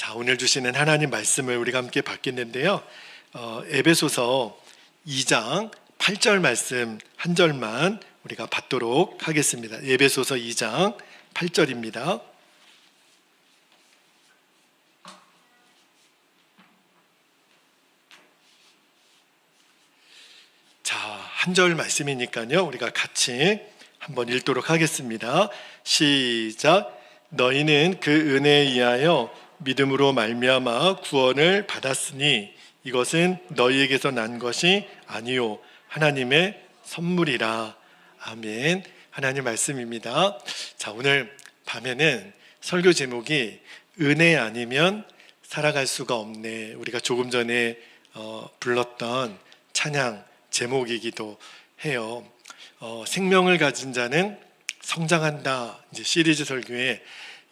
자, 오늘 주시는 하나님 말씀을 우리가 함께 받겠는데요. 에베소서 2장 8절 말씀 한 절만 우리가 받도록 하겠습니다. 에베소서 2장 8절입니다. 자, 한 절 말씀이니까요. 우리가 같이 한번 읽도록 하겠습니다. 시작. 너희는 그 은혜에 의하여 믿음으로 말미암아 구원을 받았으니 이것은 너희에게서 난 것이 아니요 하나님의 선물이라. 아멘. 하나님 말씀입니다. 자, 오늘 밤에는 설교 제목이 은혜 아니면 살아갈 수가 없네. 우리가 조금 전에 불렀던 찬양 제목이기도 해요. 생명을 가진 자는 성장한다. 이제 시리즈 설교의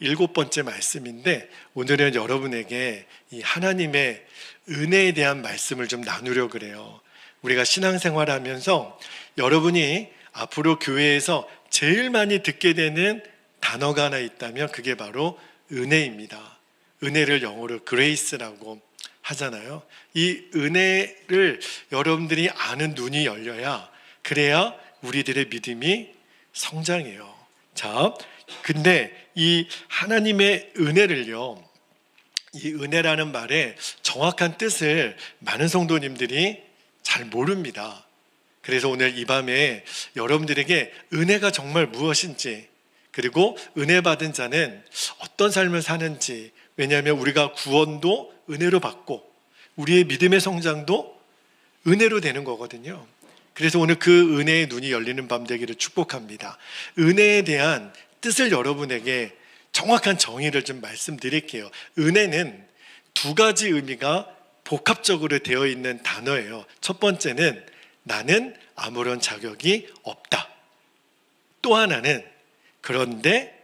7번째 말씀인데, 오늘은 여러분에게 이 하나님의 은혜에 대한 말씀을 좀 나누려고 그래요. 우리가 신앙생활하면서 여러분이 앞으로 교회에서 제일 많이 듣게 되는 단어가 하나 있다면 그게 바로 은혜입니다. 은혜를 영어로 그레이스라고 하잖아요. 이 은혜를 여러분들이 아는 눈이 열려야, 그래야 우리들의 믿음이 성장해요. 자, 근데 이 하나님의 은혜를요, 이 은혜라는 말의 정확한 뜻을 많은 성도님들이 잘 모릅니다. 그래서 오늘 이 밤에 여러분들에게 은혜가 정말 무엇인지, 그리고 은혜 받은 자는 어떤 삶을 사는지, 왜냐하면 우리가 구원도 은혜로 받고 우리의 믿음의 성장도 은혜로 되는 거거든요. 그래서 오늘 그 은혜의 눈이 열리는 밤 되기를 축복합니다. 은혜에 대한 뜻을 여러분에게 정확한 정의를 좀 말씀드릴게요. 은혜는 두 가지 의미가 복합적으로 되어 있는 단어예요. 첫 번째는 나는 아무런 자격이 없다. 또 하나는 그런데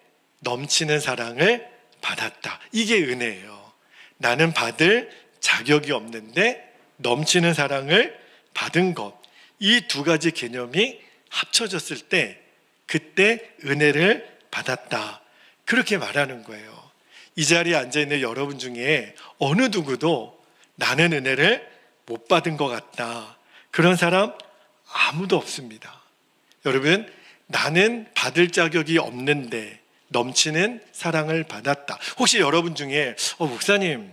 넘치는 사랑을 받았다. 이게 은혜예요. 나는 받을 자격이 없는데 넘치는 사랑을 받은 것. 이 두 가지 개념이 합쳐졌을 때 그때 은혜를 받았다. 그렇게 말하는 거예요. 이 자리에 앉아있는 여러분 중에 어느 누구도 나는 은혜를 못 받은 것 같다, 그런 사람 아무도 없습니다. 여러분, 나는 받을 자격이 없는데 넘치는 사랑을 받았다. 혹시 여러분 중에 목사님,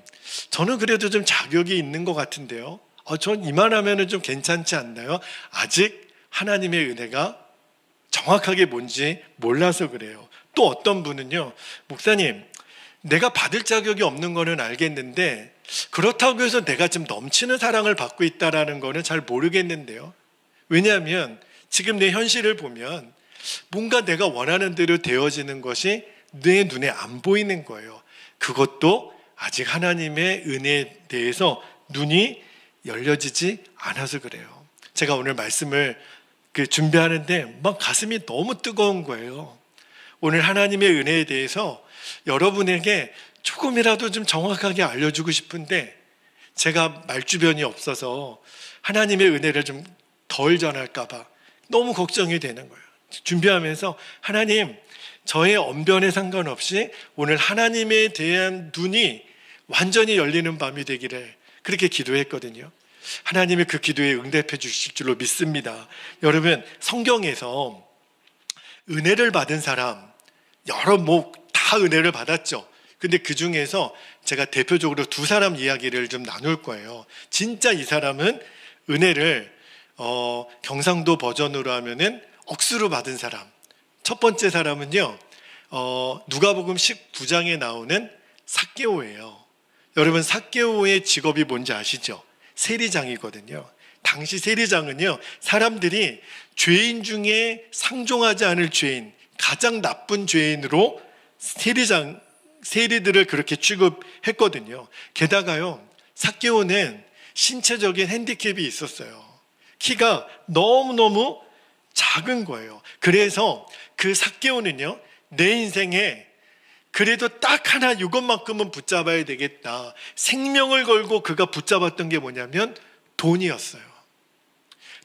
저는 그래도 좀 자격이 있는 것 같은데요, 전 이만하면 좀 괜찮지 않나요? 아직 하나님의 은혜가 정확하게 뭔지 몰라서 그래요. 또 어떤 분은요, 목사님, 내가 받을 자격이 없는 거는 알겠는데 그렇다고 해서 내가 좀 넘치는 사랑을 받고 있다는 거는 잘 모르겠는데요. 왜냐하면 지금 내 현실을 보면 뭔가 내가 원하는 대로 되어지는 것이 내 눈에 안 보이는 거예요. 그것도 아직 하나님의 은혜에 대해서 눈이 열려지지 않아서 그래요. 제가 오늘 말씀을 준비하는데 막 가슴이 너무 뜨거운 거예요. 오늘 하나님의 은혜에 대해서 여러분에게 조금이라도 좀 정확하게 알려주고 싶은데 제가 말주변이 없어서 하나님의 은혜를 좀 덜 전할까 봐 너무 걱정이 되는 거예요. 준비하면서 하나님, 저의 언변에 상관없이 오늘 하나님에 대한 눈이 완전히 열리는 밤이 되기를 그렇게 기도했거든요. 하나님이 그 기도에 응답해 주실 줄로 믿습니다. 여러분, 성경에서 은혜를 받은 사람 여러 다 은혜를 받았죠. 근데 그 중에서 제가 대표적으로 두 사람 이야기를 좀 나눌 거예요. 진짜 이 사람은 은혜를 경상도 버전으로 하면은 억수로 받은 사람. 첫 번째 사람은요, 누가복음 19장에 나오는 삭개오예요. 여러분, 삭개오의 직업이 뭔지 아시죠? 세리장이거든요. 당시 세리장은요, 사람들이 죄인 중에 상종하지 않을 죄인, 가장 나쁜 죄인으로 세리들을 그렇게 취급했거든요. 게다가요, 삭개오는 신체적인 핸디캡이 있었어요. 키가 너무너무 작은 거예요. 그래서 그 삭개오는요, 내 인생에 그래도 딱 하나 이것만큼은 붙잡아야 되겠다, 생명을 걸고 그가 붙잡았던 게 뭐냐면 돈이었어요.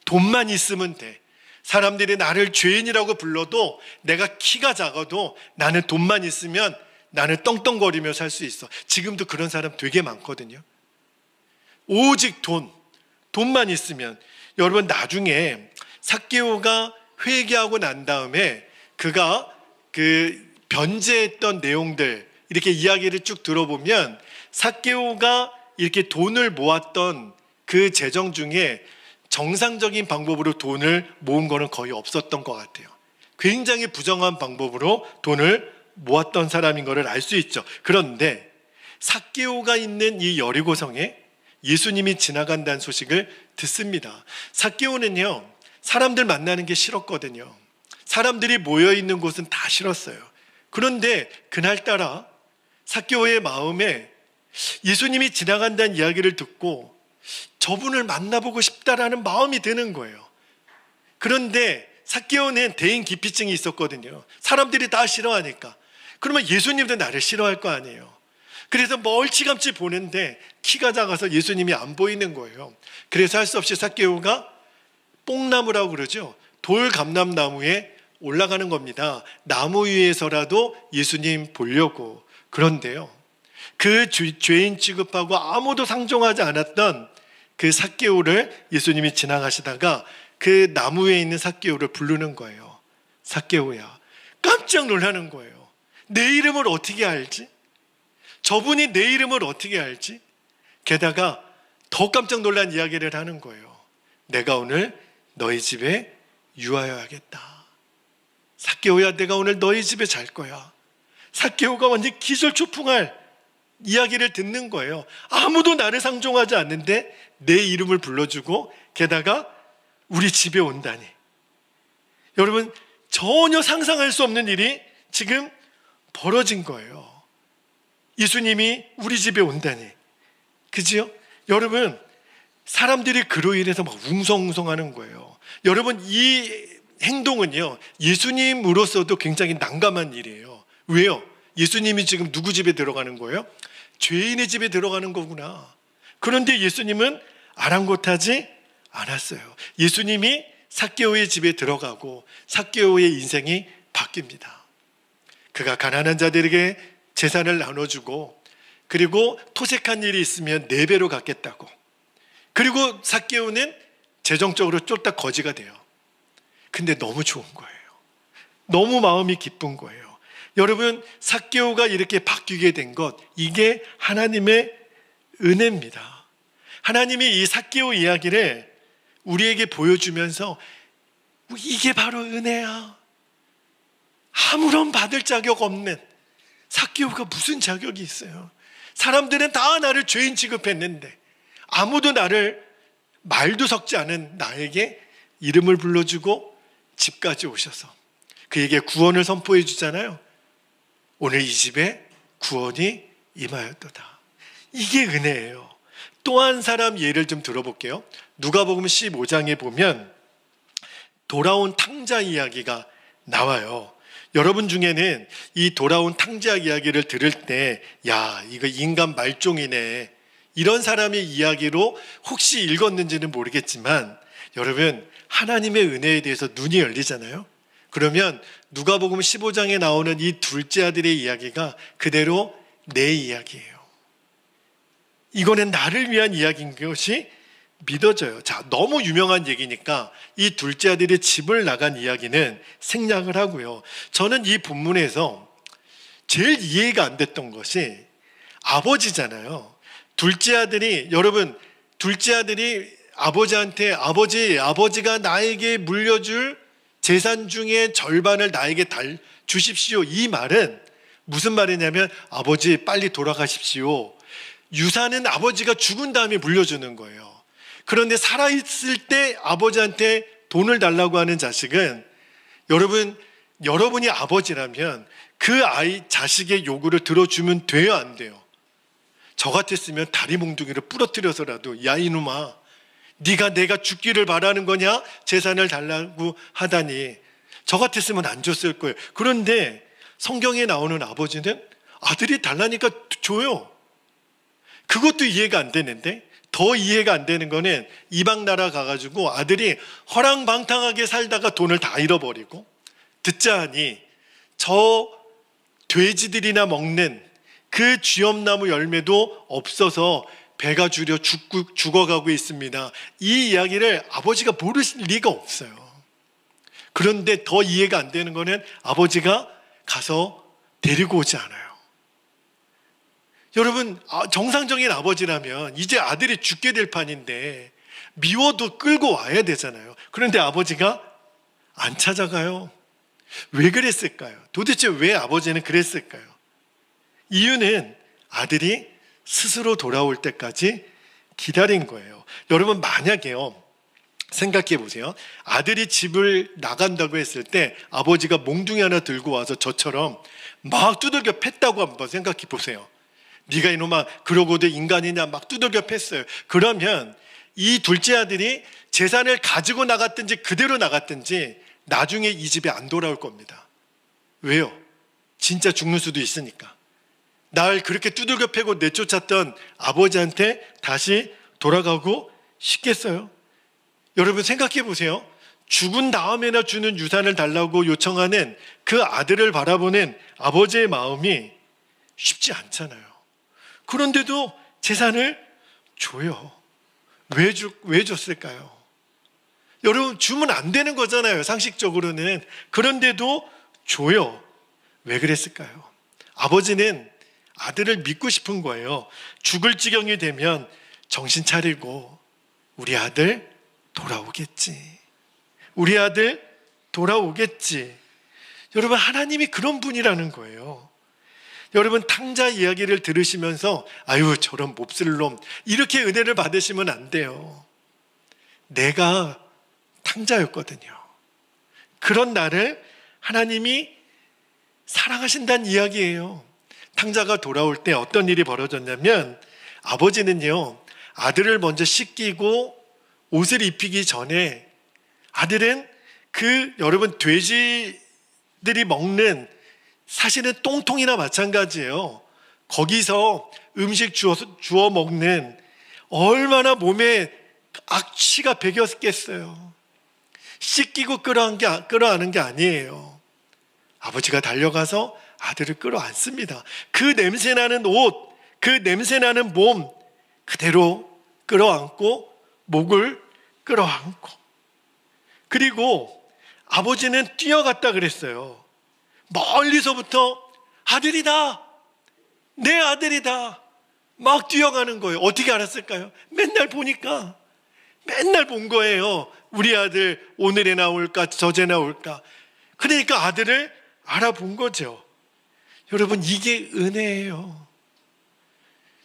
돈만 있으면 돼. 사람들이 나를 죄인이라고 불러도, 내가 키가 작아도 나는 돈만 있으면 나는 떵떵거리며 살 수 있어. 지금도 그런 사람 되게 많거든요. 오직 돈만 있으면. 여러분, 나중에 삭개오가 회개하고 난 다음에 그가 그 변제했던 내용들 이렇게 이야기를 쭉 들어보면 삭개오가 이렇게 돈을 모았던 그 재정 중에 정상적인 방법으로 돈을 모은 거는 거의 없었던 것 같아요. 굉장히 부정한 방법으로 돈을 모았던 사람인 것을 알 수 있죠. 그런데 삭개오가 있는 이 여리고성에 예수님이 지나간다는 소식을 듣습니다. 삭개오는요, 사람들 만나는 게 싫었거든요. 사람들이 모여있는 곳은 다 싫었어요. 그런데 그날따라 삭개오의 마음에 예수님이 지나간다는 이야기를 듣고 저분을 만나보고 싶다라는 마음이 드는 거예요. 그런데 삭개오는 대인 기피증이 있었거든요. 사람들이 다 싫어하니까. 그러면 예수님도 나를 싫어할 거 아니에요. 그래서 멀찌감치 보는데 키가 작아서 예수님이 안 보이는 거예요. 그래서 할 수 없이 삭개오가 뽕나무라고 그러죠. 돌감람나무에 올라가는 겁니다. 나무 위에서라도 예수님 보려고. 그런데요, 그 죄인 취급하고 아무도 상종하지 않았던 그 삭개오를 예수님이 지나가시다가 그 나무 위에 있는 삭개오를 부르는 거예요. 삭개오야. 깜짝 놀라는 거예요. 내 이름을 어떻게 알지? 저분이 내 이름을 어떻게 알지? 게다가 더 깜짝 놀란 이야기를 하는 거예요. 내가 오늘 너희 집에 유하여야겠다. 삭개오야, 내가 오늘 너희 집에 잘 거야. 삭개오가 완전 기절초풍할 이야기를 듣는 거예요. 아무도 나를 상종하지 않는데 내 이름을 불러주고 게다가 우리 집에 온다니. 여러분, 전혀 상상할 수 없는 일이 지금 벌어진 거예요. 예수님이 우리 집에 온다니. 그지요? 여러분, 사람들이 그로 인해서 막 웅성웅성하는 거예요. 여러분, 이 행동은요, 예수님으로서도 굉장히 난감한 일이에요. 왜요? 예수님이 지금 누구 집에 들어가는 거예요? 죄인의 집에 들어가는 거구나. 그런데 예수님은 아랑곳하지 않았어요. 예수님이 삭개오의 집에 들어가고 삭개오의 인생이 바뀝니다. 그가 가난한 자들에게 재산을 나눠주고, 그리고 토색한 일이 있으면 4배로 갚겠다고. 그리고 삭개오는 재정적으로 쫄딱 거지가 돼요. 근데 너무 좋은 거예요. 너무 마음이 기쁜 거예요. 여러분, 삭개오가 이렇게 바뀌게 된 것, 이게 하나님의 은혜입니다. 하나님이 이 삭개오 이야기를 우리에게 보여주면서 이게 바로 은혜야. 아무런 받을 자격 없는 삭개오가 무슨 자격이 있어요? 사람들은 다 나를 죄인 취급했는데 아무도 나를 말도 섞지 않은 나에게 이름을 불러주고 집까지 오셔서 그에게 구원을 선포해 주잖아요. 오늘 이 집에 구원이 임하였도다. 이게 은혜예요. 또 한 사람 예를 좀 들어볼게요. 누가복음 15장에 보면 돌아온 탕자 이야기가 나와요. 여러분 중에는 이 돌아온 탕자 이야기를 들을 때, 야, 이거 인간 말종이네, 이런 사람의 이야기로 혹시 읽었는지는 모르겠지만, 여러분, 하나님의 은혜에 대해서 눈이 열리잖아요. 그러면 누가복음 15장에 나오는 이 둘째 아들의 이야기가 그대로 내 이야기예요. 이거는 나를 위한 이야기인 것이 믿어져요. 자, 너무 유명한 얘기니까 이 둘째 아들이 집을 나간 이야기는 생략을 하고요. 저는 이 본문에서 제일 이해가 안 됐던 것이 아버지잖아요. 둘째 아들이, 여러분, 둘째 아들이 아버지한테 아버지가 나에게 물려줄 재산 중에 절반을 나에게 주십시오. 이 말은 무슨 말이냐면, 아버지 빨리 돌아가십시오. 유산은 아버지가 죽은 다음에 물려주는 거예요. 그런데 살아있을 때 아버지한테 돈을 달라고 하는 자식은, 여러분이 아버지라면 그 자식의 요구를 들어주면 돼요, 안 돼요? 저 같았으면 다리 몽둥이를 부러뜨려서라도, 야 이놈아, 네가 내가 죽기를 바라는 거냐? 재산을 달라고 하다니. 저 같았으면 안 줬을 거예요. 그런데 성경에 나오는 아버지는 아들이 달라니까 줘요. 그것도 이해가 안 되는데, 더 이해가 안 되는 거는 이방 나라 가가지고 아들이 허랑방탕하게 살다가 돈을 다 잃어버리고, 듣자 하니 저 돼지들이나 먹는 그 쥐엄나무 열매도 없어서 배가 줄여 죽어가고 있습니다. 이 이야기를 아버지가 모르실 리가 없어요. 그런데 더 이해가 안 되는 거는 아버지가 가서 데리고 오지 않아요. 여러분, 정상적인 아버지라면 이제 아들이 죽게 될 판인데 미워도 끌고 와야 되잖아요. 그런데 아버지가 안 찾아가요. 왜 그랬을까요? 도대체 왜 아버지는 그랬을까요? 이유는 아들이 스스로 돌아올 때까지 기다린 거예요. 여러분, 만약에요, 생각해 보세요. 아들이 집을 나간다고 했을 때 아버지가 몽둥이 하나 들고 와서 저처럼 막 두들겨 팼다고 한번 생각해 보세요. 네가 이놈아 그러고도 인간이냐 막 두들겨 팼어요. 그러면 이 둘째 아들이 재산을 가지고 나갔든지 그대로 나갔든지 나중에 이 집에 안 돌아올 겁니다. 왜요? 진짜 죽는 수도 있으니까. 날 그렇게 두들겨 패고 내쫓았던 아버지한테 다시 돌아가고 싶겠어요? 여러분, 생각해 보세요. 죽은 다음에나 주는 유산을 달라고 요청하는 그 아들을 바라보는 아버지의 마음이 쉽지 않잖아요. 그런데도 재산을 줘요. 왜 줬을까요? 여러분, 주면 안 되는 거잖아요, 상식적으로는. 그런데도 줘요. 왜 그랬을까요? 아버지는 아들을 믿고 싶은 거예요. 죽을 지경이 되면 정신 차리고 우리 아들 돌아오겠지. 우리 아들 돌아오겠지. 여러분, 하나님이 그런 분이라는 거예요. 여러분, 탕자 이야기를 들으시면서 아유 저런 몹쓸 놈 이렇게 은혜를 받으시면 안 돼요. 내가 탕자였거든요. 그런 나를 하나님이 사랑하신다는 이야기예요. 탕자가 돌아올 때 어떤 일이 벌어졌냐면 아버지는요, 아들을 먼저 씻기고 옷을 입히기 전에 아들은 여러분 돼지들이 먹는 사실은 똥통이나 마찬가지예요. 거기서 음식 주워 먹는 얼마나 몸에 악취가 배겼겠어요. 씻기고 끌어안는 게 아니에요. 아버지가 달려가서 아들을 끌어안습니다. 그 냄새나는 옷, 그 냄새나는 몸 그대로 끌어안고 목을 끌어안고, 그리고 아버지는 뛰어갔다 그랬어요. 멀리서부터 아들이다, 내 아들이다 막 뛰어가는 거예요. 어떻게 알았을까요? 맨날 보니까, 맨날 본 거예요. 우리 아들 오늘에 나올까 저제 나올까. 그러니까 아들을 알아본 거죠. 여러분, 이게 은혜예요.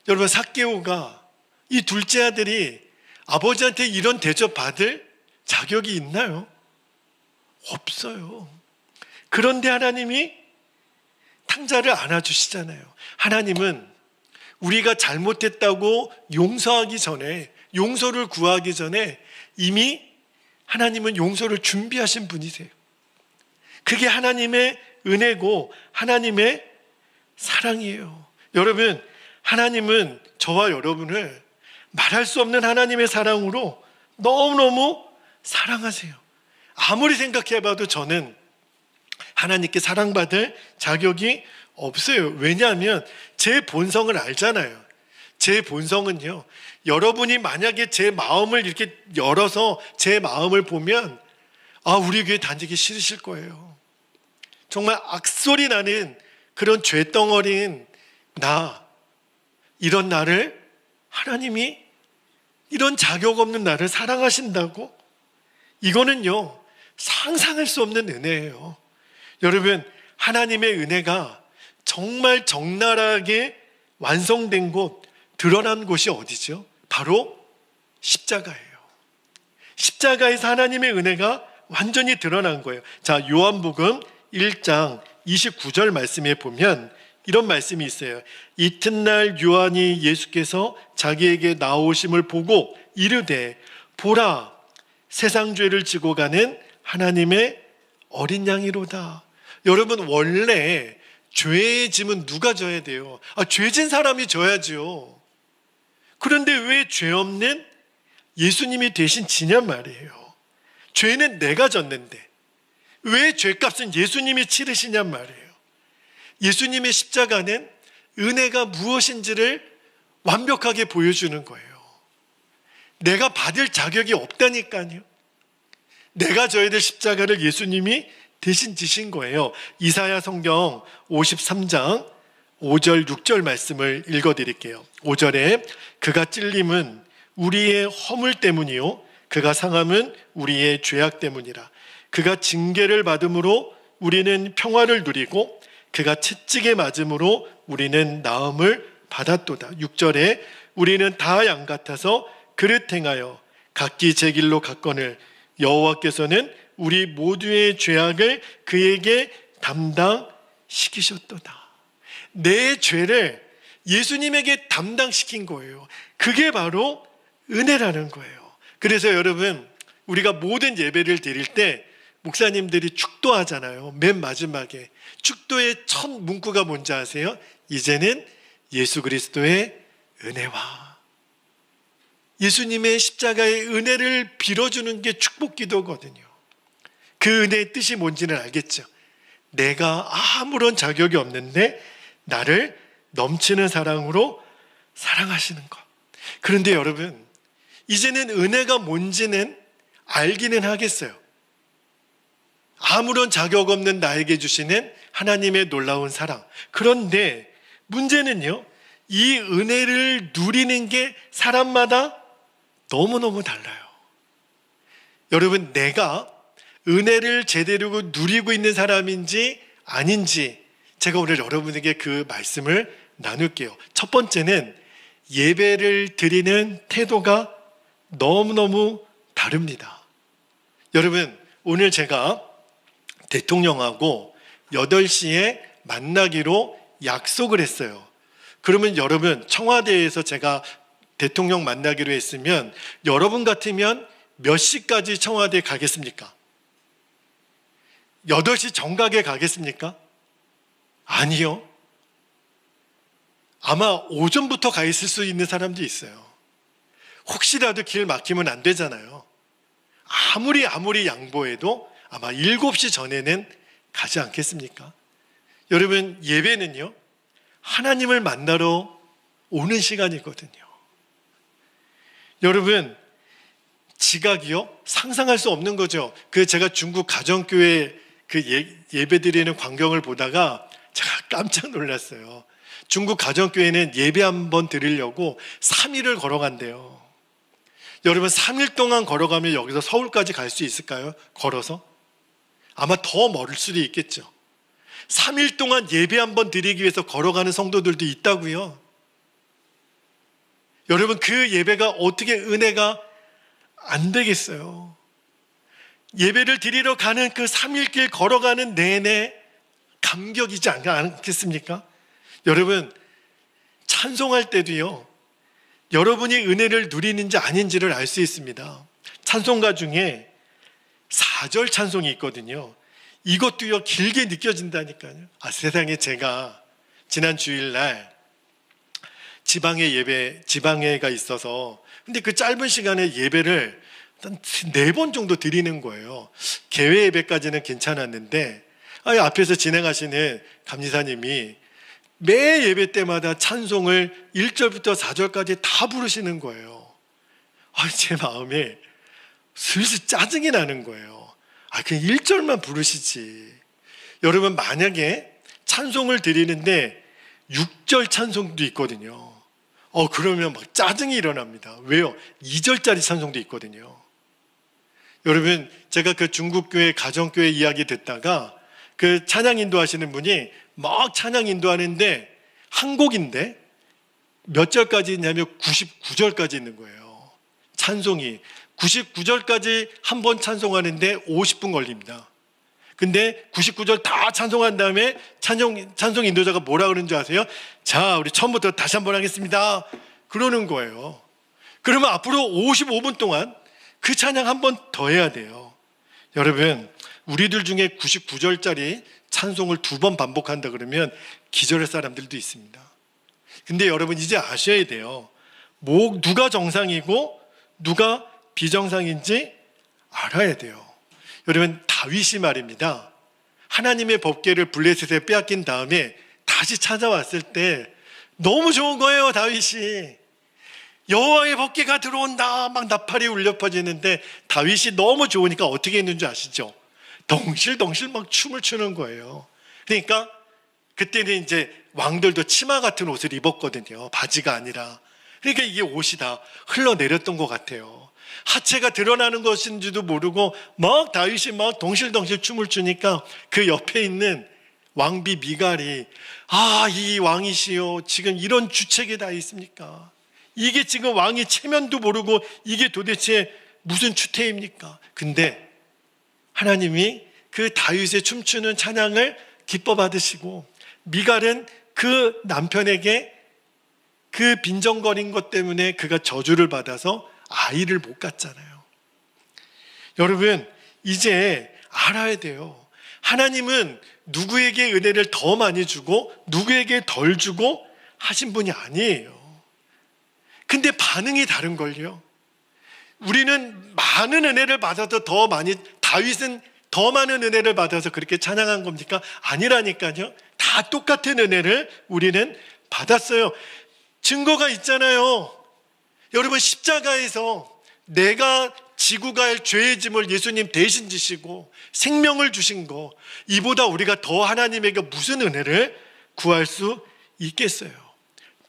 여러분, 삭개오가 이 둘째 아들이 아버지한테 이런 대접 받을 자격이 있나요? 없어요. 그런데 하나님이 탕자를 안아주시잖아요. 하나님은 우리가 잘못했다고 용서하기 전에, 용서를 구하기 전에 이미 하나님은 용서를 준비하신 분이세요. 그게 하나님의 은혜고 하나님의 사랑이에요. 여러분, 하나님은 저와 여러분을 말할 수 없는 하나님의 사랑으로 너무너무 사랑하세요. 아무리 생각해봐도 저는 하나님께 사랑받을 자격이 없어요. 왜냐하면 제 본성을 알잖아요. 제 본성은요, 여러분이 만약에 제 마음을 이렇게 열어서 제 마음을 보면 우리 교회 다니기 싫으실 거예요. 정말 악소리 나는 그런 죄덩어리인 이런 나를 하나님이, 이런 자격 없는 나를 사랑하신다고? 이거는요, 상상할 수 없는 은혜예요. 여러분, 하나님의 은혜가 정말 적나라하게 완성된 곳, 드러난 곳이 어디죠? 바로 십자가예요. 십자가에서 하나님의 은혜가 완전히 드러난 거예요. 자, 요한복음 1장 29절 말씀에 보면 이런 말씀이 있어요. 이튿날 요한이 예수께서 자기에게 나오심을 보고 이르되 보라, 세상 죄를 지고 가는 하나님의 어린 양이로다. 여러분, 원래 죄의 짐은 누가 져야 돼요? 죄진 사람이 져야죠. 그런데 왜 죄 없는 예수님이 대신 지냔 말이에요. 죄는 내가 졌는데 왜 죄값은 예수님이 치르시냔 말이에요. 예수님의 십자가는 은혜가 무엇인지를 완벽하게 보여주는 거예요. 내가 받을 자격이 없다니까요. 내가 져야 될 십자가를 예수님이 대신 지신 거예요. 이사야 성경 53장 5절 6절 말씀을 읽어드릴게요. 5절에 그가 찔림은 우리의 허물 때문이요 그가 상함은 우리의 죄악 때문이라. 그가 징계를 받음으로 우리는 평화를 누리고 그가 채찍에 맞음으로 우리는 나음을 받았도다. 6절에 우리는 다 양 같아서 그릇 행하여 각기 제 길로 갔거늘 여호와께서는 우리 모두의 죄악을 그에게 담당시키셨도다. 내 죄를 예수님에게 담당시킨 거예요. 그게 바로 은혜라는 거예요. 그래서 여러분, 우리가 모든 예배를 드릴 때 목사님들이 축도하잖아요. 맨 마지막에 축도의 첫 문구가 뭔지 아세요? 이제는 예수 그리스도의 은혜와 예수님의 십자가의 은혜를 빌어주는 게 축복 기도거든요. 그 은혜의 뜻이 뭔지는 알겠죠? 내가 아무런 자격이 없는데 나를 넘치는 사랑으로 사랑하시는 것. 그런데 여러분, 이제는 은혜가 뭔지는 알기는 하겠어요. 아무런 자격 없는 나에게 주시는 하나님의 놀라운 사랑. 그런데 문제는요, 이 은혜를 누리는 게 사람마다 너무너무 달라요. 여러분, 내가 은혜를 제대로 누리고 있는 사람인지 아닌지 제가 오늘 여러분에게 그 말씀을 나눌게요. 첫 번째는 예배를 드리는 태도가 너무너무 다릅니다. 여러분, 오늘 제가 대통령하고 8시에 만나기로 약속을 했어요. 그러면 여러분, 청와대에서 제가 대통령 만나기로 했으면 여러분 같으면 몇 시까지 청와대에 가겠습니까? 8시 정각에 가겠습니까? 아니요. 아마 오전부터 가 있을 수 있는 사람도 있어요. 혹시라도 길 막히면 안 되잖아요. 아무리 양보해도 아마 7시 전에는 가지 않겠습니까? 여러분, 예배는요, 하나님을 만나러 오는 시간이거든요. 여러분, 지각이요? 상상할 수 없는 거죠. 제가 중국 가정교회 예배 드리는 광경을 보다가 제가 깜짝 놀랐어요. 중국 가정교회는 예배 한번 드리려고 3일을 걸어간대요. 여러분, 3일 동안 걸어가면 여기서 서울까지 갈 수 있을까요? 걸어서? 아마 더 멀을 수도 있겠죠. 3일 동안 예배 한번 드리기 위해서 걸어가는 성도들도 있다고요. 여러분, 그 예배가 어떻게 은혜가 안 되겠어요? 예배를 드리러 가는 그 3일길 걸어가는 내내 감격이지 않겠습니까? 여러분, 찬송할 때도요, 여러분이 은혜를 누리는지 아닌지를 알 수 있습니다. 찬송가 중에 4절 찬송이 있거든요. 이것도요, 길게 느껴진다니까요. 세상에, 제가 지난 주일날 지방회가 있어서, 근데 그 짧은 시간에 예배를 한 4번 정도 드리는 거예요. 개회 예배까지는 괜찮았는데, 앞에서 진행하시는 감리사님이 매 예배 때마다 찬송을 1절부터 4절까지 다 부르시는 거예요. 제 마음에 슬슬 짜증이 나는 거예요. 그냥 1절만 부르시지. 여러분, 만약에 찬송을 드리는데 6절 찬송도 있거든요. 그러면 막 짜증이 일어납니다. 왜요? 2절짜리 찬송도 있거든요. 여러분, 제가 그 중국교회 가정교회 이야기 듣다가 그 찬양 인도하시는 분이 막 찬양 인도하는데 한 곡인데 몇 절까지 있냐면 99절까지 있는 거예요. 찬송이 99절까지 한 번 찬송하는데 50분 걸립니다. 근데 99절 다 찬송한 다음에 찬송 인도자가 뭐라 그러는 줄 아세요? 자, 우리 처음부터 다시 한번 하겠습니다. 그러는 거예요. 그러면 앞으로 55분 동안 그 찬양 한 번 더 해야 돼요. 여러분, 우리들 중에 99절짜리 찬송을 2번 반복한다 그러면 기절할 사람들도 있습니다. 근데 여러분, 이제 아셔야 돼요. 누가 정상이고 누가 비정상인지 알아야 돼요. 여러분, 다윗이 말입니다. 하나님의 법궤를 블레셋에 빼앗긴 다음에 다시 찾아왔을 때 너무 좋은 거예요. 다윗이 여호와의 법궤가 들어온다 막 나팔이 울려 퍼지는데 다윗이 너무 좋으니까 어떻게 했는지 아시죠? 덩실덩실 막 춤을 추는 거예요. 그러니까 그때는 이제 왕들도 치마 같은 옷을 입었거든요. 바지가 아니라. 그러니까 이게 옷이 다 흘러내렸던 것 같아요. 하체가 드러나는 것인지도 모르고 막 다윗이 막 덩실덩실 춤을 추니까 그 옆에 있는 왕비 미갈이 이 왕이시여 지금 이런 주책이 다 있습니까? 이게 지금 왕이 체면도 모르고 이게 도대체 무슨 추태입니까? 근데 하나님이 그 다윗의 춤추는 찬양을 기뻐 받으시고 미갈은 그 남편에게 그 빈정거린 것 때문에 그가 저주를 받아서 아이를 못 갖잖아요. 여러분 이제 알아야 돼요. 하나님은 누구에게 은혜를 더 많이 주고 누구에게 덜 주고 하신 분이 아니에요. 근데 반응이 다른걸요. 우리는 많은 은혜를 받아서 더 많이, 다윗은 더 많은 은혜를 받아서 그렇게 찬양한 겁니까? 아니라니까요. 다 똑같은 은혜를 우리는 받았어요. 증거가 있잖아요. 여러분 십자가에서 내가 지고 갈 죄의 짐을 예수님 대신 지시고 생명을 주신 거, 이보다 우리가 더 하나님에게 무슨 은혜를 구할 수 있겠어요?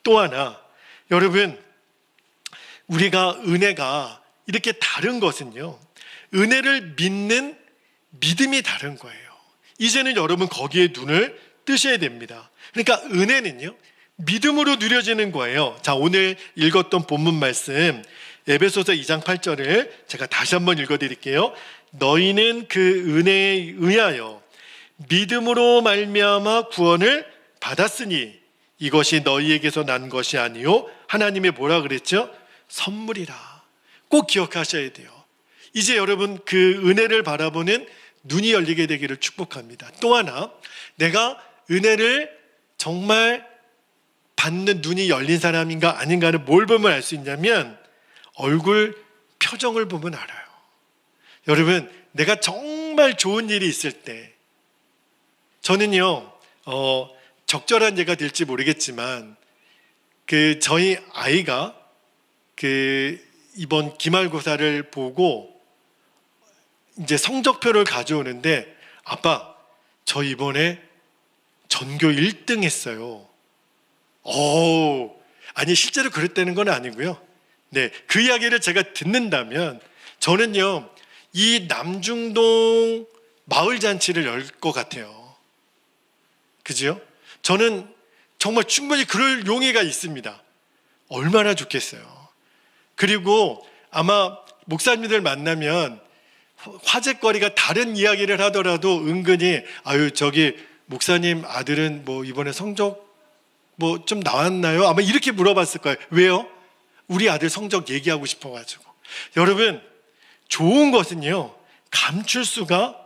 또 하나, 여러분 우리가 은혜가 이렇게 다른 것은요, 은혜를 믿는 믿음이 다른 거예요. 이제는 여러분 거기에 눈을 뜨셔야 됩니다. 그러니까 은혜는요 믿음으로 누려지는 거예요. 자, 오늘 읽었던 본문 말씀 에베소서 2장 8절을 제가 다시 한번 읽어드릴게요. 너희는 그 은혜에 의하여 믿음으로 말미암아 구원을 받았으니 이것이 너희에게서 난 것이 아니요 하나님의 뭐라 그랬죠? 선물이라. 꼭 기억하셔야 돼요. 이제 여러분 그 은혜를 바라보는 눈이 열리게 되기를 축복합니다. 또 하나, 내가 은혜를 정말 받는 눈이 열린 사람인가 아닌가를 뭘 보면 알 수 있냐면 얼굴 표정을 보면 알아요. 여러분 내가 정말 좋은 일이 있을 때, 저는요 적절한 예가 될지 모르겠지만 저희 아이가 이번 기말고사를 보고 이제 성적표를 가져오는데 아빠 저 이번에 전교 1등 했어요. 아니 실제로 그랬다는 건 아니고요. 네, 그 이야기를 제가 듣는다면 저는요 이 남중동 마을잔치를 열 것 같아요. 그죠? 저는 정말 충분히 그럴 용의가 있습니다. 얼마나 좋겠어요. 그리고 아마 목사님들 만나면 화제거리가 다른 이야기를 하더라도 은근히 저기 목사님 아들은 뭐 이번에 성적 뭐 좀 나왔나요? 아마 이렇게 물어봤을 거예요. 왜요? 우리 아들 성적 얘기하고 싶어가지고. 여러분 좋은 것은요 감출 수가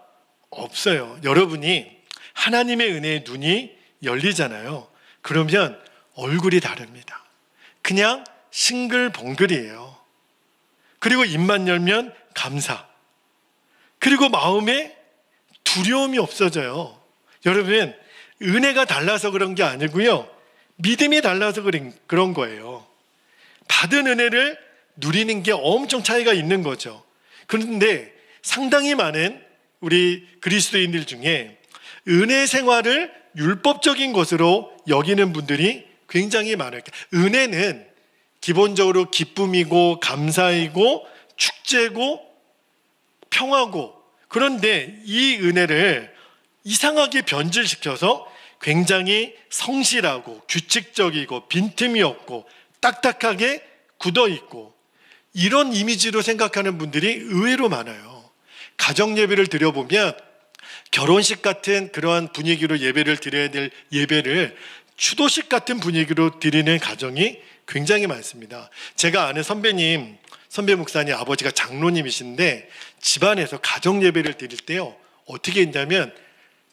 없어요. 여러분이 하나님의 은혜의 눈이 열리잖아요. 그러면 얼굴이 다릅니다. 그냥 싱글벙글이에요. 그리고 입만 열면 감사, 그리고 마음에 두려움이 없어져요. 여러분 은혜가 달라서 그런 게 아니고요 믿음이 달라서 그런 거예요. 받은 은혜를 누리는 게 엄청 차이가 있는 거죠. 그런데 상당히 많은 우리 그리스도인들 중에 은혜 생활을 율법적인 것으로 여기는 분들이 굉장히 많아요. 은혜는 기본적으로 기쁨이고 감사이고 축제고 평화고, 그런데 이 은혜를 이상하게 변질시켜서 굉장히 성실하고 규칙적이고 빈틈이 없고 딱딱하게 굳어있고 이런 이미지로 생각하는 분들이 의외로 많아요. 가정 예배를 드려보면 결혼식 같은 그러한 분위기로 예배를 드려야 될 예배를 추도식 같은 분위기로 드리는 가정이 굉장히 많습니다. 제가 아는 선배 목사님 아버지가 장로님이신데 집안에서 가정 예배를 드릴 때요 어떻게 했냐면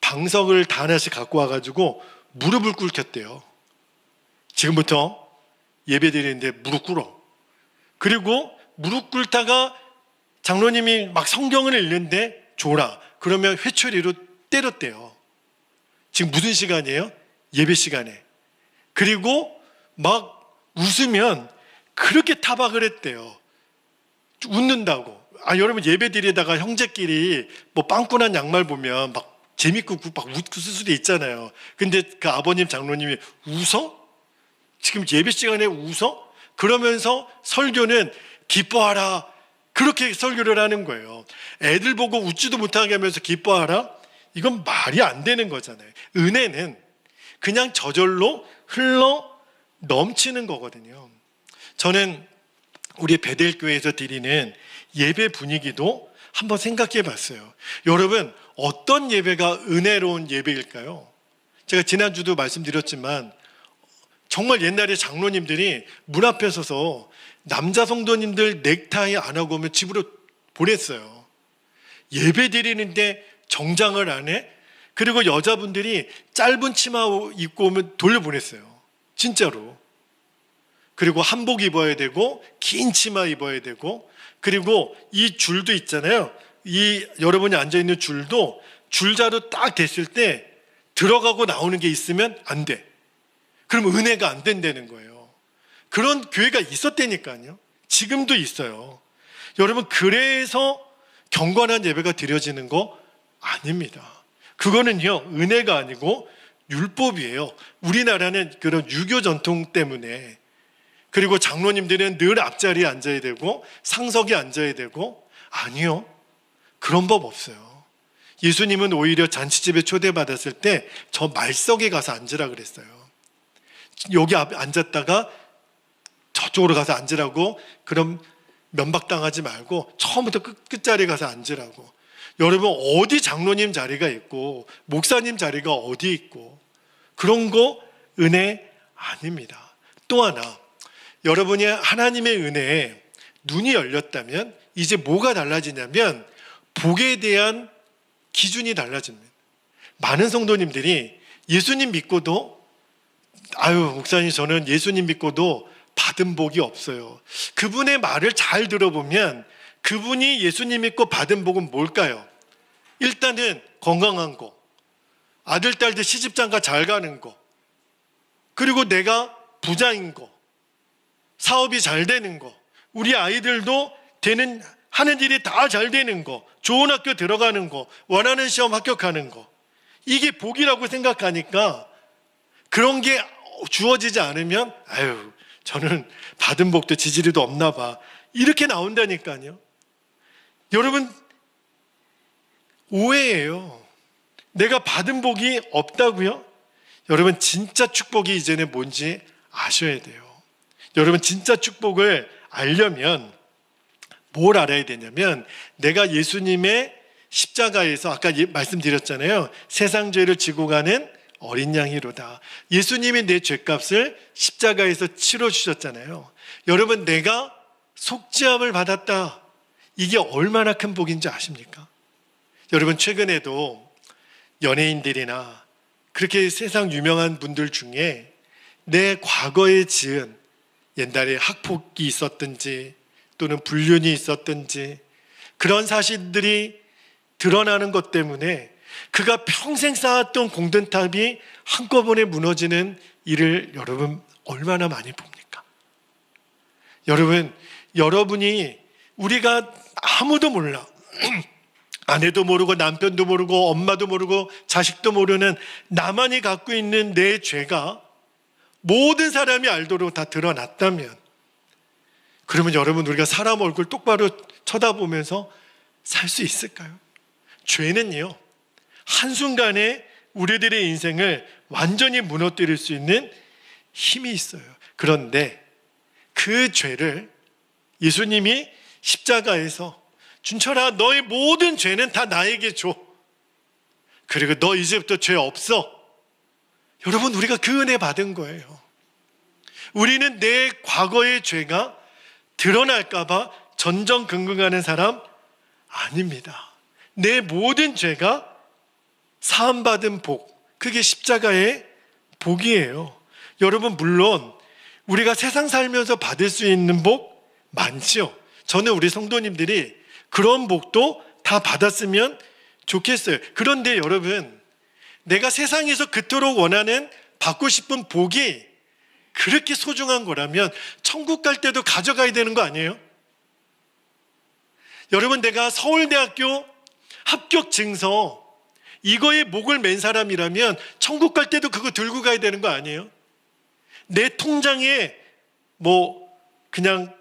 방석을 다 하나씩 갖고 와가지고 무릎을 꿇혔대요. 지금부터 예배 드리는데 무릎 꿇어. 그리고 무릎 꿇다가 장로님이 막 성경을 읽는데 줘라. 그러면 회초리로 때렸대요. 지금 무슨 시간이에요? 예배 시간에. 그리고 막 웃으면 그렇게 타박을 했대요. 웃는다고. 여러분 예배 드리다가 형제끼리 뭐 빵꾸난 양말 보면 막 재밌고 막 웃을 수도 있잖아요. 근데 그 아버님 장로님이 웃어? 지금 예배 시간에 웃어? 그러면서 설교는 기뻐하라. 그렇게 설교를 하는 거예요. 애들 보고 웃지도 못하게 하면서 기뻐하라? 이건 말이 안 되는 거잖아요. 은혜는 그냥 저절로 흘러 넘치는 거거든요. 저는 우리 베델교회에서 드리는 예배 분위기도 한번 생각해 봤어요. 여러분, 어떤 예배가 은혜로운 예배일까요? 제가 지난주도 말씀드렸지만 정말 옛날에 장로님들이 문 앞에 서서 남자 성도님들 넥타이 안 하고 오면 집으로 보냈어요. 예배 드리는데 정장을 안 해? 그리고 여자분들이 짧은 치마 입고 오면 돌려보냈어요. 진짜로. 그리고 한복 입어야 되고 긴 치마 입어야 되고, 그리고 이 줄도 있잖아요. 이 여러분이 앉아있는 줄도 줄자로 딱 됐을 때 들어가고 나오는 게 있으면 안 돼. 그럼 은혜가 안 된다는 거예요. 그런 교회가 있었다니까요. 지금도 있어요. 여러분, 그래서 경건한 예배가 드려지는 거 아닙니다. 그거는요, 은혜가 아니고 율법이에요. 우리나라는 그런 유교 전통 때문에, 그리고 장로님들은 늘 앞자리에 앉아야 되고 상석에 앉아야 되고, 아니요, 그런 법 없어요. 예수님은 오히려 잔치집에 초대받았을 때 저 말석에 가서 앉으라 그랬어요. 여기 앞에 앉았다가 저쪽으로 가서 앉으라고, 그럼 면박당하지 말고 처음부터 끝자리에 가서 앉으라고. 여러분, 어디 장로님 자리가 있고 목사님 자리가 어디 있고, 그런 거 은혜 아닙니다. 또 하나, 여러분이 하나님의 은혜에 눈이 열렸다면 이제 뭐가 달라지냐면 복에 대한 기준이 달라집니다. 많은 성도님들이 예수님 믿고도 목사님 저는 예수님 믿고도 받은 복이 없어요. 그분의 말을 잘 들어보면 그분이 예수님 믿고 받은 복은 뭘까요? 일단은 건강한 거, 아들 딸들 시집장가 잘 가는 거, 그리고 내가 부자인 거, 사업이 잘 되는 거, 우리 아이들도 하는 일이 다 잘 되는 거, 좋은 학교 들어가는 거, 원하는 시험 합격하는 거, 이게 복이라고 생각하니까 그런 게 주어지지 않으면 저는 받은 복도 지지리도 없나 봐, 이렇게 나온다니까요. 여러분, 오해예요. 내가 받은 복이 없다고요? 여러분, 진짜 축복이 이제는 뭔지 아셔야 돼요. 여러분, 진짜 축복을 알려면 뭘 알아야 되냐면, 내가 예수님의 십자가에서 아까 말씀드렸잖아요. 세상 죄를 지고 가는 어린 양이로다. 예수님이 내 죄값을 십자가에서 치러주셨잖아요. 여러분, 내가 속죄함을 받았다. 이게 얼마나 큰 복인지 아십니까? 여러분, 최근에도 연예인들이나 그렇게 세상 유명한 분들 중에 내 과거에 지은, 옛날에 학폭이 있었든지 또는 불륜이 있었든지 그런 사실들이 드러나는 것 때문에 그가 평생 쌓았던 공든탑이 한꺼번에 무너지는 일을 여러분 얼마나 많이 봅니까? 여러분이 우리가 아무도 몰라. 아내도 모르고 남편도 모르고 엄마도 모르고 자식도 모르는 나만이 갖고 있는 내 죄가 모든 사람이 알도록 다 드러났다면, 그러면 여러분, 우리가 사람 얼굴 똑바로 쳐다보면서 살 수 있을까요? 죄는요, 한순간에 우리들의 인생을 완전히 무너뜨릴 수 있는 힘이 있어요. 그런데 그 죄를 예수님이 십자가에서 준철아, 너의 모든 죄는 다 나에게 줘. 그리고 너 이제부터 죄 없어. 여러분, 우리가 그 은혜 받은 거예요. 우리는 내 과거의 죄가 드러날까봐 전전긍긍하는 사람 아닙니다. 내 모든 죄가 사함받은 복, 그게 십자가의 복이에요. 여러분, 물론 우리가 세상 살면서 받을 수 있는 복 많죠. 저는 우리 성도님들이 그런 복도 다 받았으면 좋겠어요. 그런데 여러분, 내가 세상에서 그토록 원하는 받고 싶은 복이 그렇게 소중한 거라면 천국 갈 때도 가져가야 되는 거 아니에요? 여러분, 내가 서울대학교 합격 증서 이거에 목을 맨 사람이라면 천국 갈 때도 그거 들고 가야 되는 거 아니에요? 내 통장에 그냥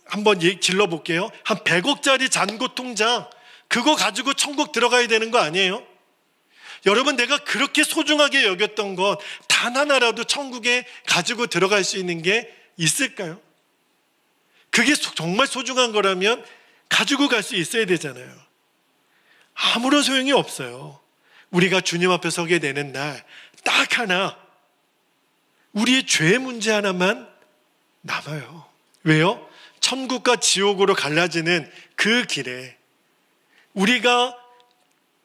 한번 질러볼게요. 한 100억짜리 잔고 통장 그거 가지고 천국 들어가야 되는 거 아니에요? 여러분, 내가 그렇게 소중하게 여겼던 것 단 하나라도 천국에 가지고 들어갈 수 있는 게 있을까요? 그게 정말 소중한 거라면 가지고 갈 수 있어야 되잖아요. 아무런 소용이 없어요. 우리가 주님 앞에 서게 되는 날 딱 하나, 우리의 죄 문제 하나만 남아요. 왜요? 천국과 지옥으로 갈라지는 그 길에 우리가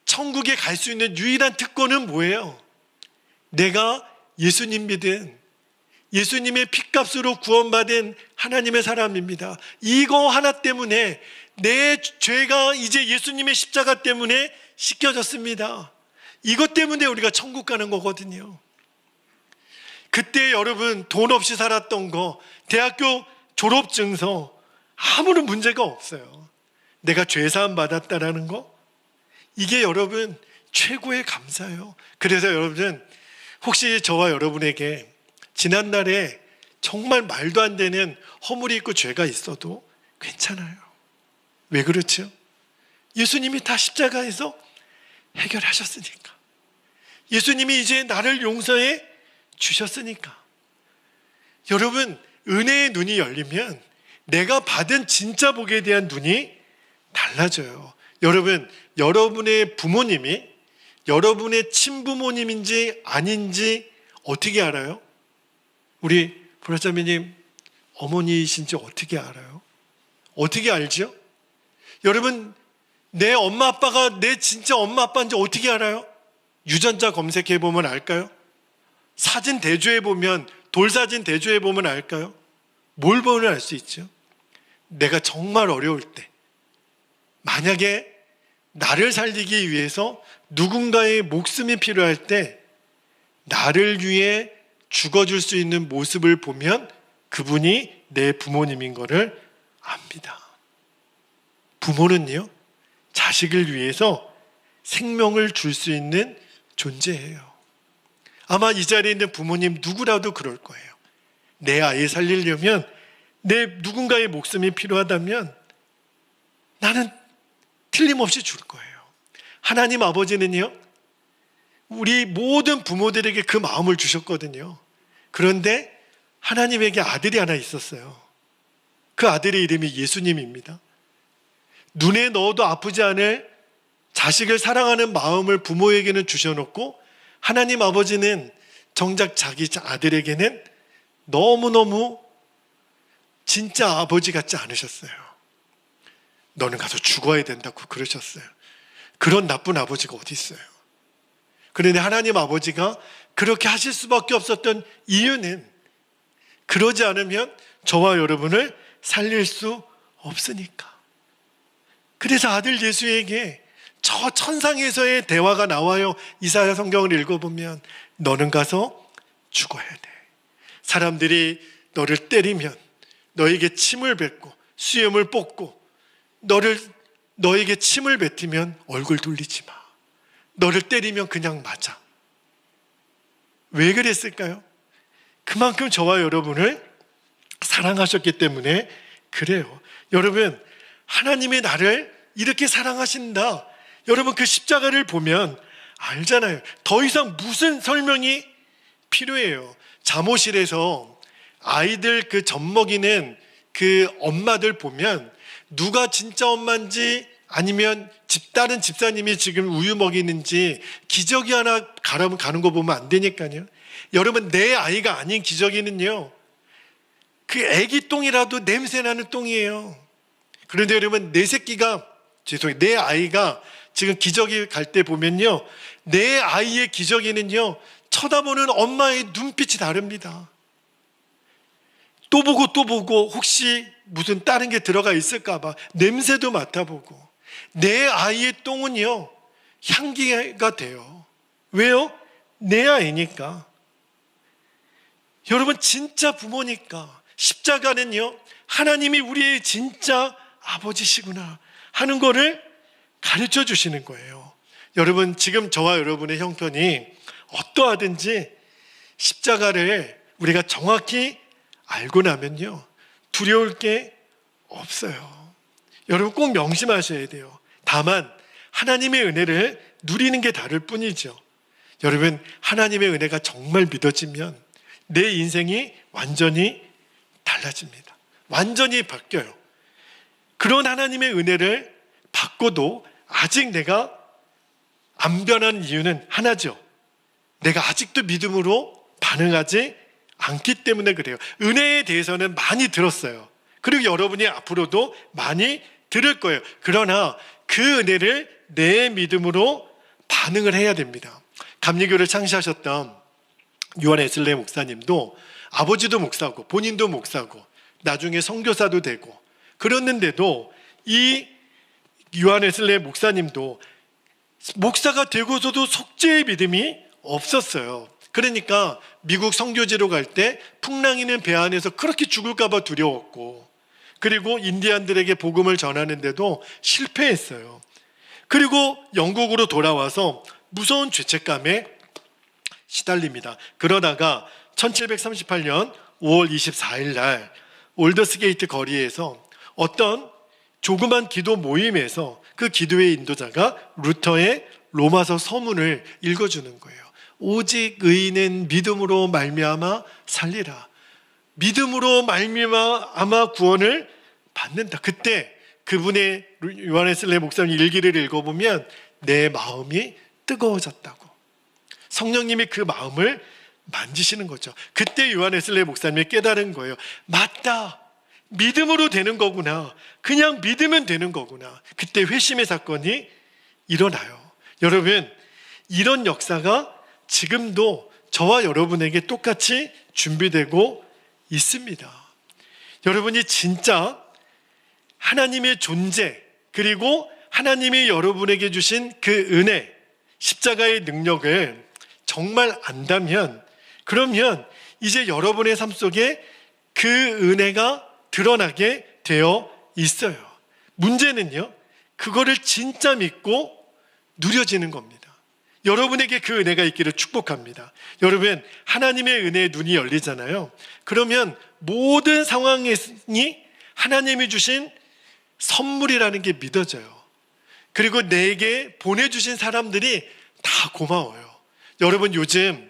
천국에 갈 수 있는 유일한 특권은 뭐예요? 내가 예수님 믿은, 예수님의 핏값으로 구원받은 하나님의 사람입니다. 이거 하나 때문에 내 죄가 이제 예수님의 십자가 때문에 씻겨졌습니다. 이것 때문에 우리가 천국 가는 거거든요. 그때 여러분 돈 없이 살았던 거, 대학교 졸업증서 아무런 문제가 없어요. 내가 죄사함 받았다라는 거, 이게 여러분 최고의 감사예요. 그래서 여러분, 혹시 저와 여러분에게 지난날에 정말 말도 안 되는 허물이 있고 죄가 있어도 괜찮아요. 왜 그렇죠? 예수님이 다 십자가에서 해결하셨으니까. 예수님이 이제 나를 용서해 주셨으니까. 여러분, 은혜의 눈이 열리면 내가 받은 진짜 복에 대한 눈이 달라져요. 여러분, 여러분의 부모님이 여러분의 친부모님인지 아닌지 어떻게 알아요? 우리 보라자매님 어머니이신지 어떻게 알아요? 어떻게 알죠? 여러분, 내 엄마 아빠가 내 진짜 엄마 아빠인지 어떻게 알아요? 유전자 검색해 보면 알까요? 사진 대조해 보면, 돌사진 대조해 보면 알까요? 뭘 보면 알 수 있죠? 내가 정말 어려울 때, 만약에 나를 살리기 위해서 누군가의 목숨이 필요할 때 나를 위해 죽어줄 수 있는 모습을 보면 그분이 내 부모님인 것을 압니다. 부모는요, 자식을 위해서 생명을 줄 수 있는 존재예요. 아마 이 자리에 있는 부모님 누구라도 그럴 거예요. 내 아이 살리려면, 내 누군가의 목숨이 필요하다면 나는 틀림없이 줄 거예요. 하나님 아버지는요, 우리 모든 부모들에게 그 마음을 주셨거든요. 그런데 하나님에게 아들이 하나 있었어요. 그 아들의 이름이 예수님입니다. 눈에 넣어도 아프지 않을 자식을 사랑하는 마음을 부모에게는 주셔놓고, 하나님 아버지는 정작 자기 아들에게는 너무너무 진짜 아버지 같지 않으셨어요. 너는 가서 죽어야 된다고 그러셨어요. 그런 나쁜 아버지가 어디 있어요? 그런데 하나님 아버지가 그렇게 하실 수밖에 없었던 이유는, 그러지 않으면 저와 여러분을 살릴 수 없으니까. 그래서 아들 예수에게 저 천상에서의 대화가 나와요. 이사야 성경을 읽어보면 너는 가서 죽어야 돼. 사람들이 너를 때리면, 너에게 침을 뱉고 수염을 뽑고 너에게 침을 뱉으면 얼굴 돌리지 마. 너를 때리면 그냥 맞아. 왜 그랬을까요? 그만큼 저와 여러분을 사랑하셨기 때문에 그래요. 여러분, 하나님이 나를 이렇게 사랑하신다. 여러분, 그 십자가를 보면 알잖아요. 더 이상 무슨 설명이 필요해요. 잠옷실에서 아이들 그 젖 먹이는 그 엄마들 보면 누가 진짜 엄마인지, 아니면 다른 집사님이 지금 우유 먹이는지 기저귀 하나 가는 거 보면 안 되니까요. 여러분, 내 아이가 아닌 기저귀는요, 그 애기 똥이라도 냄새나는 똥이에요. 그런데 여러분, 내 아이가 지금 기저귀 갈 때 보면요, 내 아이의 기저귀는요, 쳐다보는 엄마의 눈빛이 다릅니다. 또 보고 혹시 무슨 다른 게 들어가 있을까 봐 냄새도 맡아보고. 내 아이의 똥은요, 향기가 돼요. 왜요? 내 아이니까. 여러분, 진짜 부모니까 십자가는요, 하나님이 우리의 진짜 아버지시구나 하는 거를 가르쳐 주시는 거예요. 여러분, 지금 저와 여러분의 형편이 어떠하든지 십자가를 우리가 정확히 알고 나면요, 두려울 게 없어요. 여러분, 꼭 명심하셔야 돼요. 다만 하나님의 은혜를 누리는 게 다를 뿐이죠. 여러분, 하나님의 은혜가 정말 믿어지면 내 인생이 완전히 달라집니다. 완전히 바뀌어요. 그런 하나님의 은혜를 받고도 아직 내가 안 변한 이유는 하나죠. 내가 아직도 믿음으로 반응하지 않기 때문에 그래요. 은혜에 대해서는 많이 들었어요. 그리고 여러분이 앞으로도 많이 들을 거예요. 그러나 그 은혜를 내 믿음으로 반응을 해야 됩니다. 감리교를 창시하셨던 요한 웨슬레이 목사님도 아버지도 목사고 본인도 목사고 나중에 선교사도 되고 그랬는데도 이 요한 웨슬레이 목사님도 목사가 되고서도 속죄의 믿음이 없었어요. 그러니까 미국 선교지로 갈 때 풍랑이는 배 안에서 그렇게 죽을까 봐 두려웠고, 그리고 인디안들에게 복음을 전하는데도 실패했어요. 그리고 영국으로 돌아와서 무서운 죄책감에 시달립니다. 그러다가 1738년 5월 24일 날 올더스게이트 거리에서 어떤 조그만 기도 모임에서 그 기도의 인도자가 루터의 로마서 서문을 읽어주는 거예요. 오직 의인은 믿음으로 말미암아 살리라. 믿음으로 말미암아 구원을 받는다. 그때 그분의 요한 웨슬레이 목사님 일기를 읽어보면 내 마음이 뜨거워졌다고. 성령님이 그 마음을 만지시는 거죠. 그때 요한 웨슬레이 목사님이 깨달은 거예요. 맞다. 믿음으로 되는 거구나. 그냥 믿으면 되는 거구나. 그때 회심의 사건이 일어나요. 여러분, 이런 역사가 지금도 저와 여러분에게 똑같이 준비되고 있습니다. 여러분이 진짜 하나님의 존재, 그리고 하나님이 여러분에게 주신 그 은혜, 십자가의 능력을 정말 안다면, 그러면 이제 여러분의 삶 속에 그 은혜가 드러나게 되어 있어요. 문제는요, 그거를 진짜 믿고 누려지는 겁니다. 여러분에게 그 은혜가 있기를 축복합니다. 여러분, 하나님의 은혜의 눈이 열리잖아요. 그러면 모든 상황이 하나님이 주신 선물이라는 게 믿어져요. 그리고 내게 보내주신 사람들이 다 고마워요. 여러분, 요즘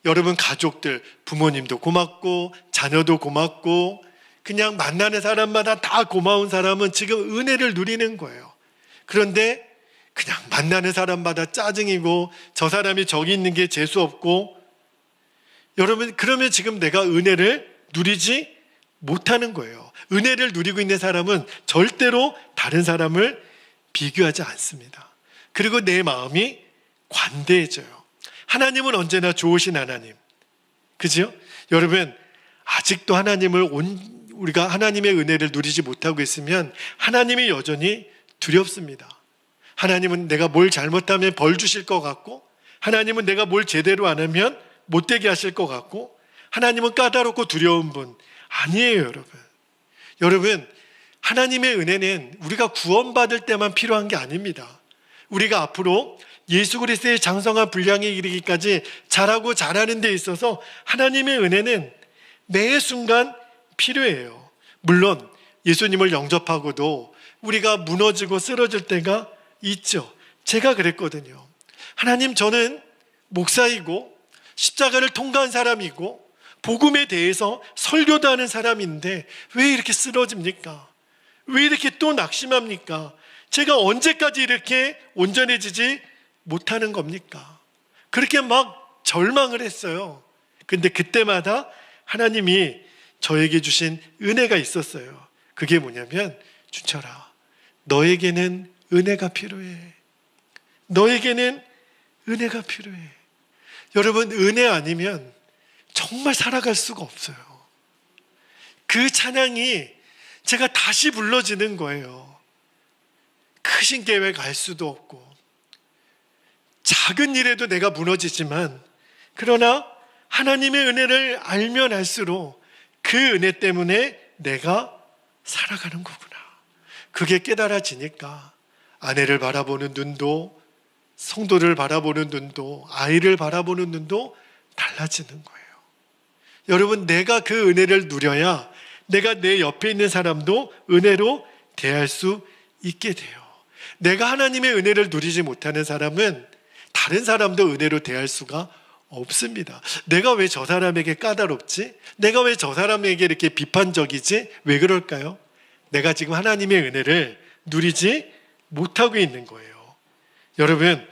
여러분 가족들, 부모님도 고맙고 자녀도 고맙고 그냥 만나는 사람마다 다 고마운 사람은 지금 은혜를 누리는 거예요. 그런데 그냥 만나는 사람마다 짜증이고 저 사람이 저기 있는 게 재수없고, 여러분, 그러면 지금 내가 은혜를 누리지 못하는 거예요. 은혜를 누리고 있는 사람은 절대로 다른 사람을 비교하지 않습니다. 그리고 내 마음이 관대해져요. 하나님은 언제나 좋으신 하나님, 그죠? 여러분, 아직도 우리가 하나님의 은혜를 누리지 못하고 있으면 하나님이 여전히 두렵습니다. 하나님은 내가 뭘 잘못하면 벌 주실 것 같고, 하나님은 내가 뭘 제대로 안 하면 못되게 하실 것 같고, 하나님은 까다롭고 두려운 분 아니에요. 여러분, 하나님의 은혜는 우리가 구원받을 때만 필요한 게 아닙니다. 우리가 앞으로 예수 그리스도의 장성한 분량에 이르기까지 잘하고 잘하는 데 있어서 하나님의 은혜는 매 순간 필요해요. 물론 예수님을 영접하고도 우리가 무너지고 쓰러질 때가 있죠. 제가 그랬거든요. 하나님, 저는 목사이고 십자가를 통과한 사람이고 복음에 대해서 설교도 하는 사람인데 왜 이렇게 쓰러집니까? 왜 이렇게 또 낙심합니까? 제가 언제까지 이렇게 온전해지지 못하는 겁니까? 그렇게 막 절망을 했어요. 근데 그때마다 하나님이 저에게 주신 은혜가 있었어요. 그게 뭐냐면, 준철아, 너에게는 은혜가 필요해. 너에게는 은혜가 필요해. 여러분, 은혜 아니면 정말 살아갈 수가 없어요. 그 찬양이 제가 다시 불러지는 거예요. 크신 계획 알 수도 없고 작은 일에도 내가 무너지지만, 그러나 하나님의 은혜를 알면 알수록 그 은혜 때문에 내가 살아가는 거구나. 그게 깨달아지니까 아내를 바라보는 눈도, 성도를 바라보는 눈도, 아이를 바라보는 눈도 달라지는 거예요. 여러분, 내가 그 은혜를 누려야 내가 내 옆에 있는 사람도 은혜로 대할 수 있게 돼요. 내가 하나님의 은혜를 누리지 못하는 사람은 다른 사람도 은혜로 대할 수가 없습니다. 내가 왜 저 사람에게 까다롭지? 내가 왜 저 사람에게 이렇게 비판적이지? 왜 그럴까요? 내가 지금 하나님의 은혜를 누리지 못하고 있는 거예요. 여러분,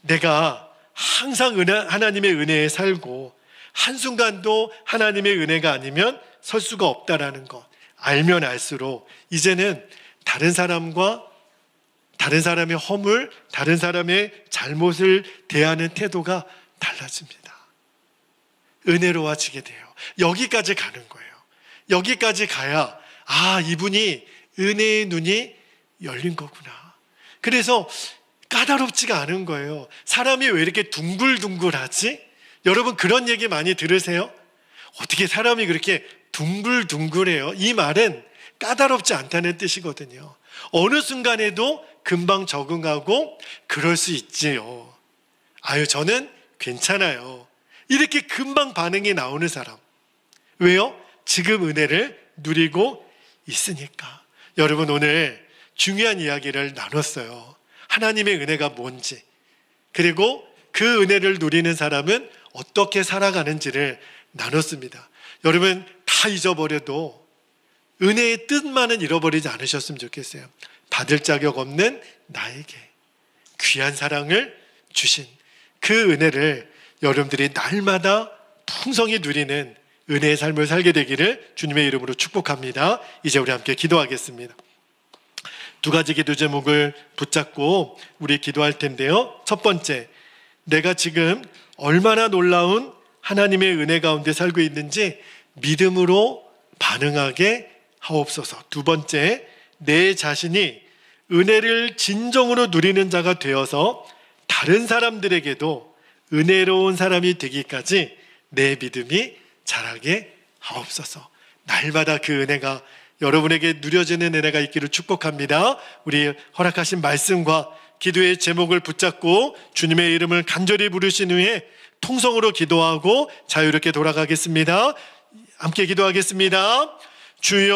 내가 항상 하나님의 은혜에 살고 한순간도 하나님의 은혜가 아니면 설 수가 없다라는 것 알면 알수록 이제는 다른 사람과 다른 사람의 허물, 다른 사람의 잘못을 대하는 태도가 달라집니다. 은혜로워지게 돼요. 여기까지 가는 거예요. 여기까지 가야 이분이 은혜의 눈이 열린 거구나. 그래서 까다롭지가 않은 거예요. 사람이 왜 이렇게 둥글둥글하지? 여러분 그런 얘기 많이 들으세요? 어떻게 사람이 그렇게 둥글둥글해요? 이 말은 까다롭지 않다는 뜻이거든요. 어느 순간에도 금방 적응하고 그럴 수 있지요. 저는 괜찮아요. 이렇게 금방 반응이 나오는 사람. 왜요? 지금 은혜를 누리고 있으니까. 여러분 오늘 중요한 이야기를 나눴어요. 하나님의 은혜가 뭔지, 그리고 그 은혜를 누리는 사람은 어떻게 살아가는지를 나눴습니다. 여러분 다 잊어버려도 은혜의 뜻만은 잃어버리지 않으셨으면 좋겠어요. 받을 자격 없는 나에게 귀한 사랑을 주신 그 은혜를 여러분들이 날마다 풍성히 누리는 은혜의 삶을 살게 되기를 주님의 이름으로 축복합니다. 이제 우리 함께 기도하겠습니다. 두 가지 기도 제목을 붙잡고 우리 기도할 텐데요. 첫 번째, 내가 지금 얼마나 놀라운 하나님의 은혜 가운데 살고 있는지 믿음으로 반응하게 하옵소서. 두 번째, 내 자신이 은혜를 진정으로 누리는 자가 되어서 다른 사람들에게도 은혜로운 사람이 되기까지 내 믿음이 자라게 하옵소서. 날마다 그 은혜가 여러분에게 누려지는 은혜가 있기를 축복합니다. 우리 허락하신 말씀과 기도의 제목을 붙잡고 주님의 이름을 간절히 부르신 후에 통성으로 기도하고 자유롭게 돌아가겠습니다. 함께 기도하겠습니다. 주여,